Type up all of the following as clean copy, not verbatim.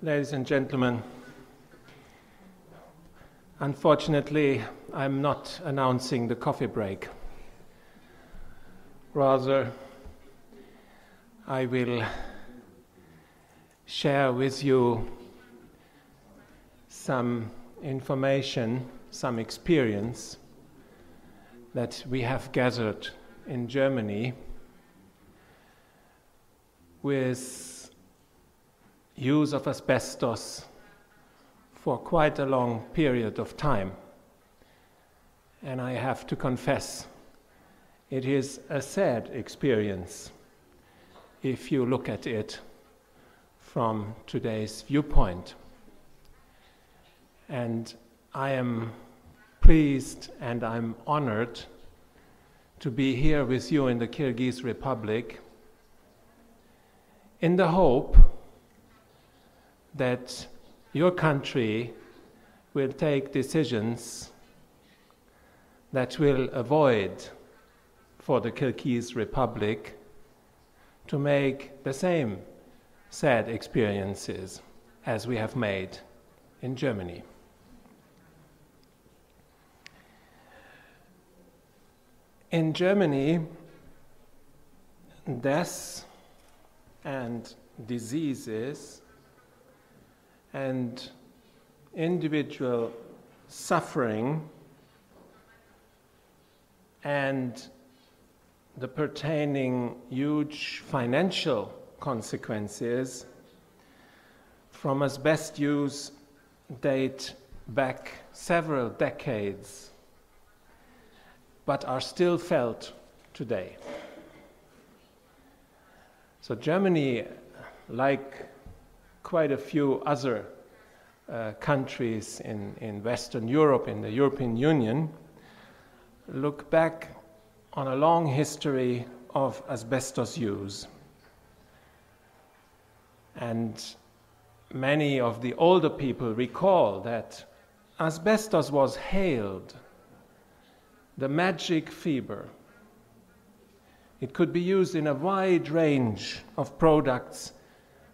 Ladies and gentlemen, unfortunately, I'm not announcing the coffee break. Rather, I will share with you some information, some experience that we have gathered in Germany with use of asbestos for quite a long period of time. And I have to confess, it is a sad experience if you look at it from today's viewpoint. And I am pleased and I'm honored to be here with you in the Kyrgyz Republic in the hope that your country will take decisions that will avoid for the Kyrgyz Republic to make the same sad experiences as we have made in Germany. In Germany, deaths and diseases and individual suffering and the pertaining huge financial consequences from asbestos use date back several decades, but are still felt today. So Germany, like quite a few other countries in Western Europe, in the European Union, look back on a long history of asbestos use. And many of the older people recall that asbestos was hailed the magic fiber. It could be used in a wide range of products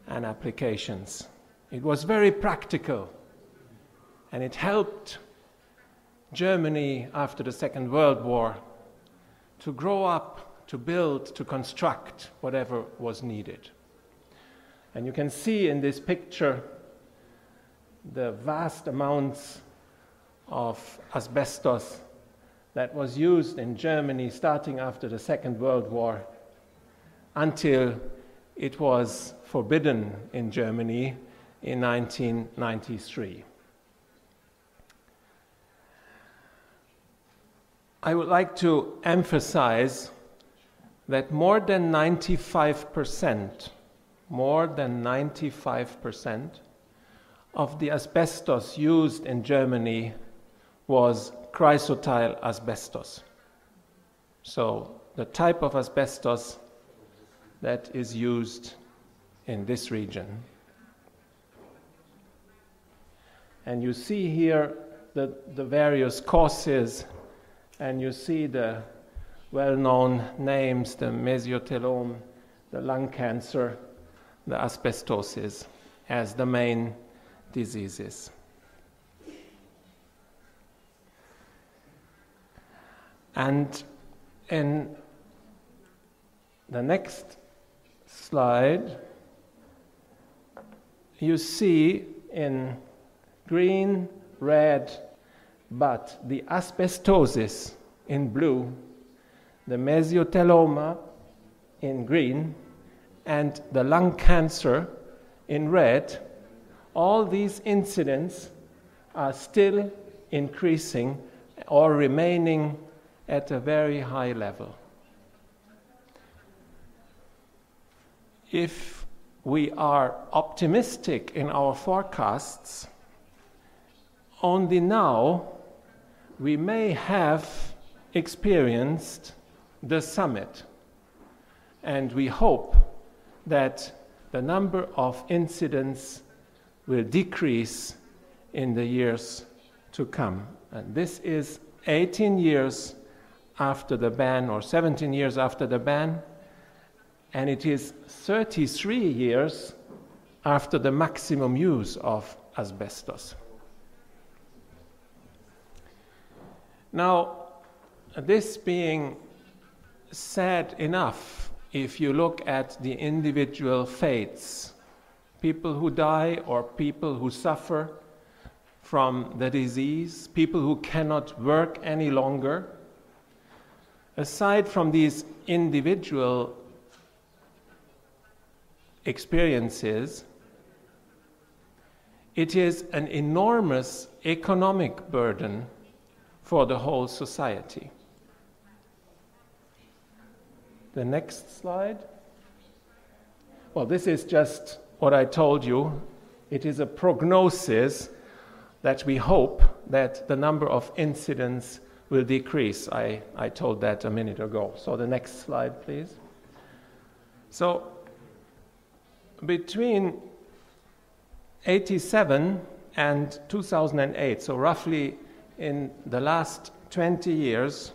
and applications. It was very practical, and it helped Germany after the Second World War to grow up, to build, to construct whatever was needed. And you can see in this picture the vast amounts of asbestos that was used in Germany starting after the Second World War until it was forbidden in Germany in 1993. I would like to emphasize that more than 95% of the asbestos used in Germany was chrysotile asbestos. So the type of asbestos that is used in this region. And you see here the various causes, and you see the well-known names, the mesothelioma, the lung cancer, the asbestosis as the main diseases. And in the next slide, you see in green, red, but the asbestosis in blue, the mesothelioma in green, and the lung cancer in red. All these incidents are still increasing or remaining at a very high level. If we are optimistic in our forecasts, only now we may have experienced the summit, and we hope that the number of incidents will decrease in the years to come. And this is 18 years after the ban, or 17 years after the ban, and it is 33 years after the maximum use of asbestos. Now, this being sad enough, if you look at the individual fates, people who die or people who suffer from the disease, people who cannot work any longer, aside from these individual experiences, it is an enormous economic burden for the whole society. The next slide. Well, this is just what I told you. It is a prognosis that we hope that the number of incidents will decrease. I told that a minute ago. So the next slide, please. So between 1987 and 2008, so roughly in the last 20 years,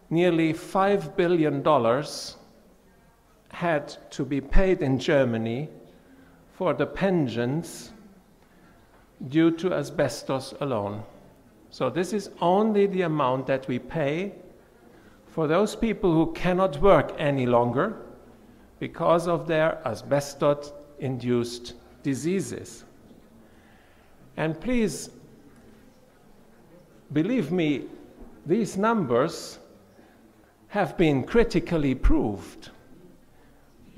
nearly $5 billion had to be paid in Germany for the pensions due to asbestos alone. So this is only the amount that we pay for those people who cannot work any longer because of their asbestos-induced diseases. And please, believe me, these numbers have been critically proved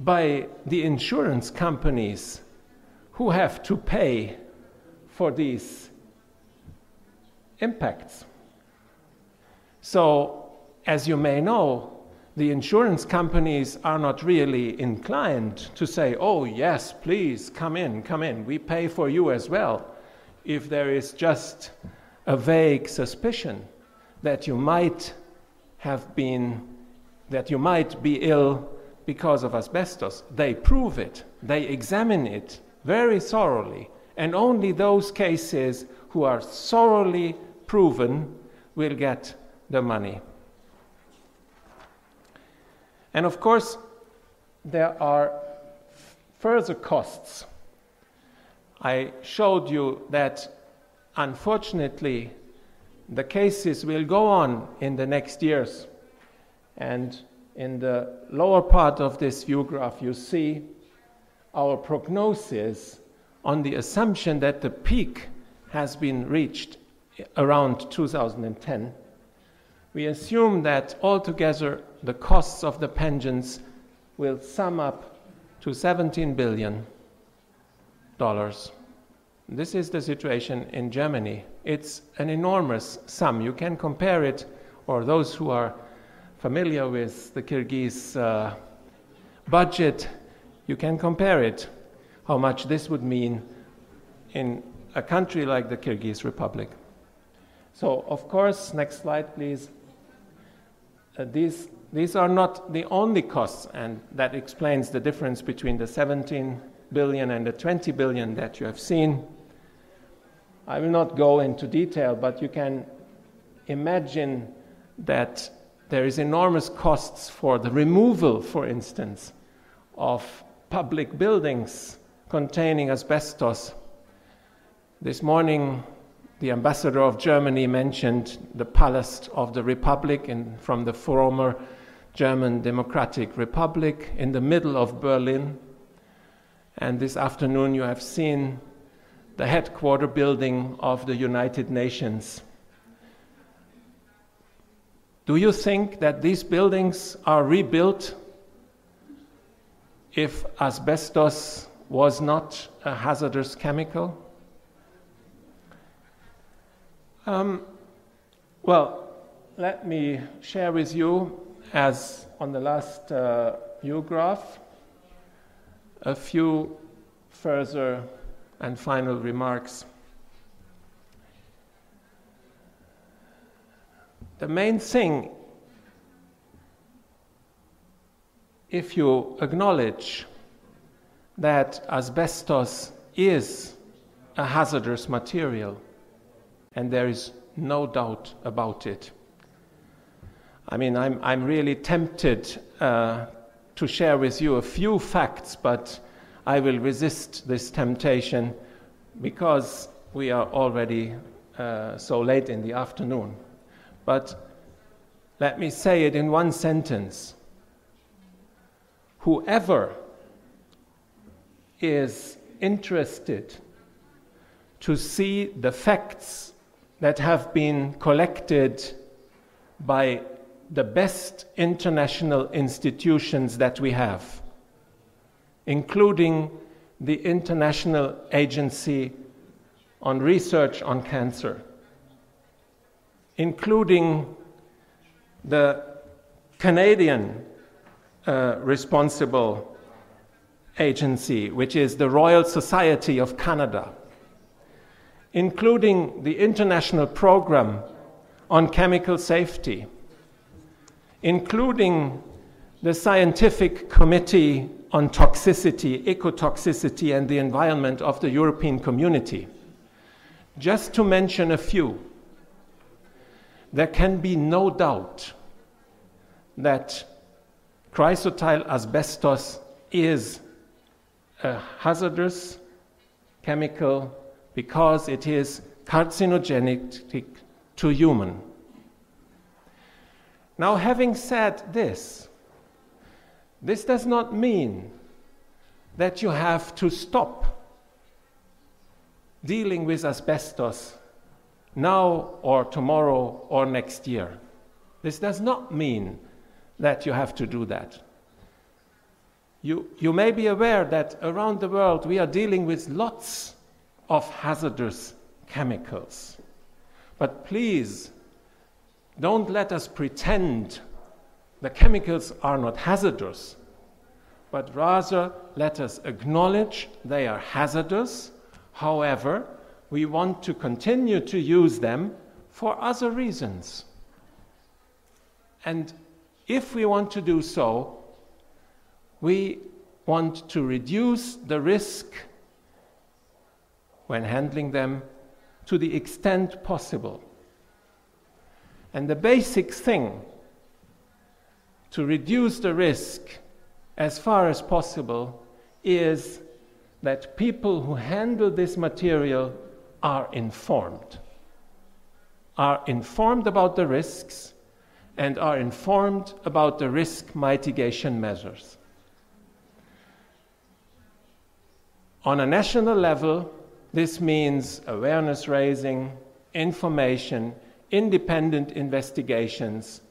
by the insurance companies who have to pay for these impacts. So, as you may know, the insurance companies are not really inclined to say, oh yes, please, come in, we pay for you as well, if there is just a vague suspicion that you might be ill because of asbestos. They prove it, they examine it very thoroughly, and only those cases who are thoroughly proven will get the money. And of course, there are further costs. I showed you that, unfortunately, the cases will go on in the next years. And in the lower part of this view graph, you see our prognosis on the assumption that the peak has been reached around 2010. We assume that altogether the costs of the pensions will sum up to $17 billion. This is the situation in Germany. It's an enormous sum. You can compare it, or those who are familiar with the Kyrgyz budget, you can compare it, how much this would mean in a country like the Kyrgyz Republic. So, of course, next slide, please. These are not the only costs, and that explains the difference between the 17 billion and the 20 billion that you have seen. I will not go into detail, but you can imagine that there is enormous costs for the removal, for instance, of public buildings containing asbestos. This morning, the ambassador of Germany mentioned the Palace of the Republic from the former German Democratic Republic in the middle of Berlin. And this afternoon you have seen the headquarter building of the United Nations. Do you think that these buildings are rebuilt if asbestos was not a hazardous chemical? Well, let me share with you, as on the last view graph, a few further and final remarks. The main thing, if you acknowledge that asbestos is a hazardous material, and there is no doubt about it. I mean, I'm really tempted to share with you a few facts, but I will resist this temptation because we are already so late in the afternoon. But let me say it in one sentence. Whoever is interested to see the facts that have been collected by the best international institutions that we have, including the International Agency on Research on Cancer, including the Canadian responsible agency, which is the Royal Society of Canada, including the International Program on Chemical Safety, including the Scientific Committee on Toxicity, Ecotoxicity and the Environment of the European Community. Just to mention a few, there can be no doubt that chrysotile asbestos is a hazardous chemical because it is carcinogenic to human. Now, having said this, this does not mean that you have to stop dealing with asbestos now or tomorrow or next year. This does not mean that you have to do that. You may be aware that around the world we are dealing with lots of hazardous chemicals. But please, don't let us pretend the chemicals are not hazardous, but rather let us acknowledge they are hazardous. However, we want to continue to use them for other reasons. And if we want to do so, we want to reduce the risk when handling them to the extent possible. And the basic thing to reduce the risk as far as possible is that people who handle this material are informed about the risks and are informed about the risk mitigation measures. On a national level, this means awareness raising, information, independent investigations,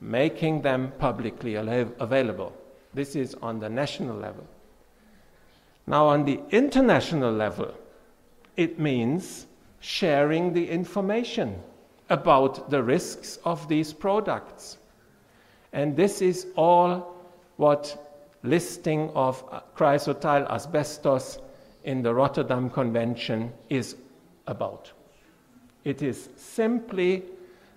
making them publicly available. This is on the national level. Now, on the international level, it means sharing the information about the risks of these products. And this is all what listing of chrysotile asbestos in the Rotterdam Convention is about. It is simply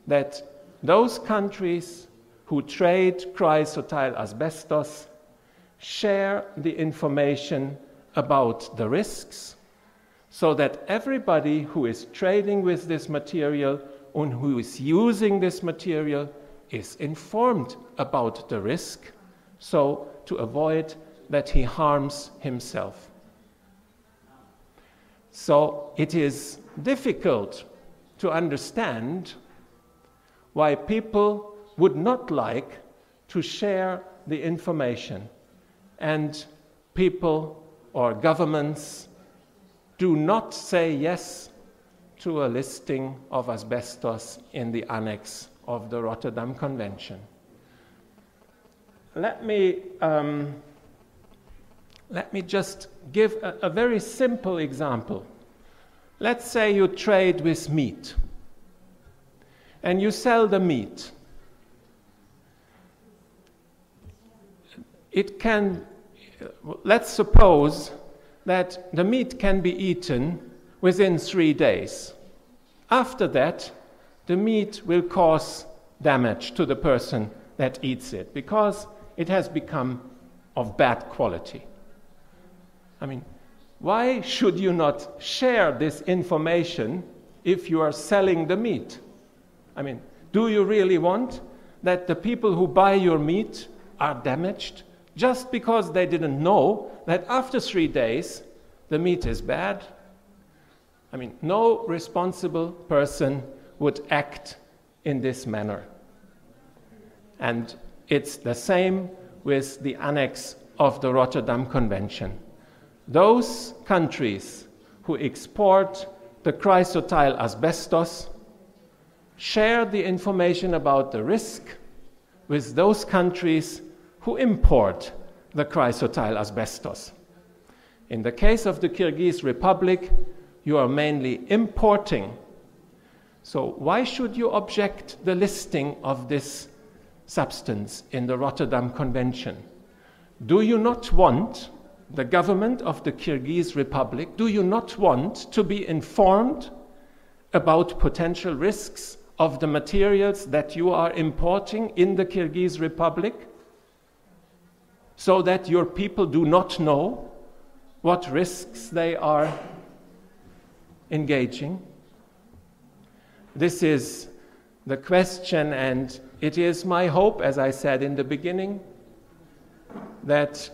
that those countries who trade chrysotile asbestos share the information about the risks so that everybody who is trading with this material and who is using this material is informed about the risk, so to avoid that he harms himself. So it is difficult to understand why people would not like to share the information, and people or governments do not say yes to a listing of asbestos in the annex of the Rotterdam Convention. Let me just give a very simple example. Let's say you trade with meat and you sell the meat. Let's suppose that the meat can be eaten within 3 days. After that, the meat will cause damage to the person that eats it because it has become of bad quality. I mean, why should you not share this information if you are selling the meat? I mean, do you really want that the people who buy your meat are damaged just because they didn't know that after 3 days the meat is bad. I mean, no responsible person would act in this manner. And it's the same with the annex of the Rotterdam Convention. Those countries who export the chrysotile asbestos share the information about the risk with those countries who import the chrysotile asbestos. In the case of the Kyrgyz Republic, you are mainly importing. So why should you object the listing of this substance in the Rotterdam Convention? Do you not want the government of the Kyrgyz Republic, do you not want to be informed about potential risks of the materials that you are importing in the Kyrgyz Republic, so that your people do not know what risks they are engaging? This is the question, and it is my hope, as I said in the beginning, that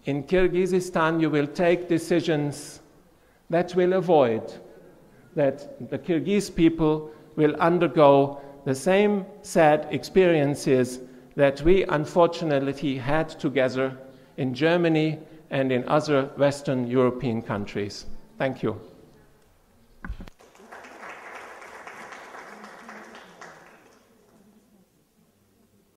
in Kyrgyzstan you will take decisions that will avoid that the Kyrgyz people will undergo the same sad experiences that we unfortunately had together in Germany and in other Western European countries. Thank you.